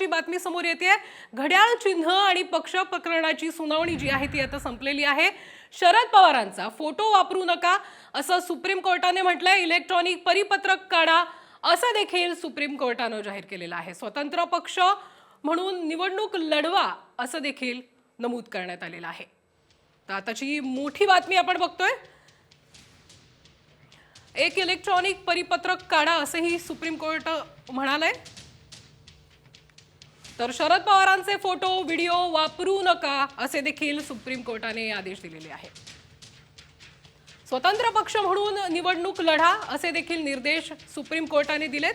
महत्त्वाची बातमी समोर येते। घड्याळ चिन्ह आणि पक्ष प्रकरणाची सुनावणी जी आहे ती आता संपलेली आहे। शरद पवारांचा फोटो वापरू नका असं सुप्रीम कोर्टाने म्हटलंय। इलेक्ट्रॉनिक परिपत्रक काढा असं देखील सुप्रीम कोर्टाने जाहीर केलेलं आहे। स्वतंत्र पक्ष म्हणून निवडणूक लढवा असं देखील नमूद करण्यात आलेलं आहे। तर आताची मोठी बातमी आपण बघतोय। एक इलेक्ट्रॉनिक परिपत्रक काढा असंही सुप्रीम कोर्ट म्हणालंय। तर शरद पवारांचे फोटो व्हिडिओ वापरू नका असे देखील सुप्रीम कोर्टाने आदेश दिलेले आहेत। स्वतंत्र पक्ष म्हणून निवडणूक लढा असे देखील निर्देश सुप्रीम कोर्टाने दिलेत।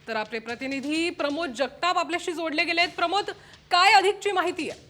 तर आपले प्रतिनिधी प्रमोद जगताप आपल्याशी जोडले गेलेत। प्रमोद, काय अधिकची माहिती आहे?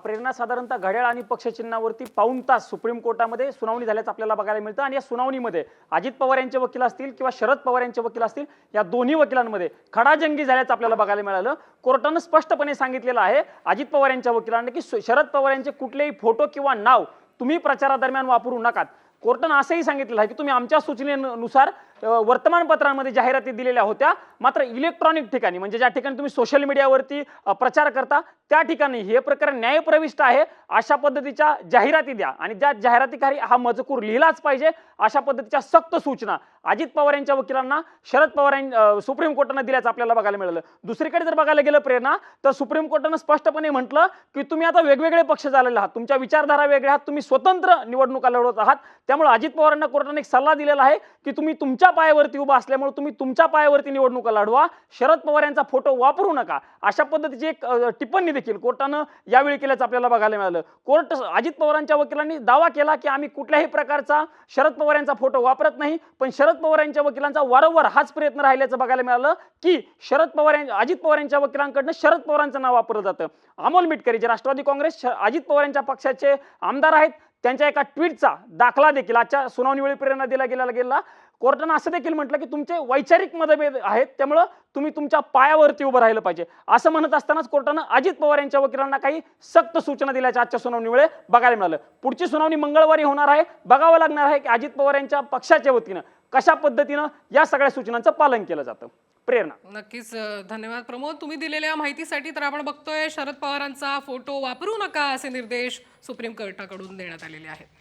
प्रेरणा, साधारणतः घड्याळ आणि पक्षचिन्हावरती पाऊण तास सुप्रीम कोर्टामध्ये सुनावणी झाल्याचं आपल्याला बघायला मिळतं। आणि या सुनावणीमध्ये अजित पवार यांचे वकील असतील किंवा शरद पवार यांचे वकील असतील, या दोन्ही वकिलांमध्ये खडाजंगी झाल्याचं आपल्याला बघायला मिळालं। कोर्टानं स्पष्टपणे सांगितलेलं आहे अजित पवार यांच्या वकिलांना की शरद पवार यांचे कुठलेही फोटो किंवा नाव तुम्ही प्रचारादरम्यान वापरू नका। कोर्टानं असंही सांगितलं आहे की तुम्ही आमच्या सूचनेनुसार वर्तमानपत्रांमध्ये जाहिराती दिलेल्या होत्या, मात्र इलेक्ट्रॉनिक ठिकाणी म्हणजे ज्या ठिकाणी तुम्ही सोशल मीडियावरती प्रचार करता त्या ठिकाणी हे प्रकरण न्यायप्रविष्ट आहे अशा पद्धतीच्या जाहिराती द्या आणि ज्या जाहिरातीखाली हा मजकूर लिहिलाच पाहिजे अशा पद्धतीच्या सक्त सूचना अजित पवार यांच्या वकिलांना शरद पवार सुप्रीम कोर्टाने दिल्याचं आपल्याला बघायला मिळालं। दुसरीकडे जर बघायला गेलं प्रेरणा, तर सुप्रीम कोर्टाने स्पष्टपणे म्हटलं की तुम्ही आता वेगवेगळे पक्ष झालेले आहात, तुमच्या विचारधारा वेगळ्या आहात, तुम्ही स्वतंत्र निवडणुका लढवत आहात। त्यामुळे अजित पवारांना कोर्टाने एक सल्ला दिलेला आहे की तुम्ही तुमच्या पायावरती उभा असल्यामुळे तुम्ही तुमच्या पायावरती निवडणुका लढवा, शरद पवार यांचा फोटो वापरू नका अशा पद्धतीची एक टिप्पणी देखील कोर्टानं यावेळी केल्याचं आपल्याला बघायला मिळालं। कोर्ट अजित पवारांच्या वकिलांनी दावा केला की आम्ही कुठल्याही प्रकारचा शरद पवार यांचा फोटो वापरत नाही, पण शरद पवार यांच्या वकिलांचा वारंवार हाच प्रयत्न राहिल्याचं बघायला मिळालं की अजित पवार यांच्या वकिलांकडून शरद पवारांचं नाव वापरलं जातं। अमोल मिटकरी जे राष्ट्रवादी काँग्रेस अजित पवार यांच्या पक्षाचे आमदार आहेत, त्यांच्या एका ट्विटचा दाखला देखील आजच्या सुनावणीवेळी प्रेरणा दिला गेला। कोर्टानं असं देखील म्हटलं की तुमचे वैचारिक मतभेद आहेत, त्यामुळे तुम्ही तुमच्या पायावरती उभं राहिलं पाहिजे असं म्हणत असतानाच कोर्टानं अजित पवार यांच्या वकिलांना काही सक्त सूचना दिल्याच्या आजच्या सुनावणीवेळी बघायला मिळालं। पुढची सुनावणी मंगळवारी होणार आहे, बघावं लागणार आहे की अजित पवार यांच्या पक्षाच्या वतीनं कशा पद्धतीनं या सगळ्या सूचनांचं पालन केलं जातं। प्रेरणा, नक्कीच धन्यवाद प्रमोद तुम्ही दिलेल्या माहितीसाठी। तर आपण बघतोय शरद पवारांचा फोटो वापरू नका असे निर्देश सुप्रीम कोर्टाकडून देण्यात आलेले आहेत।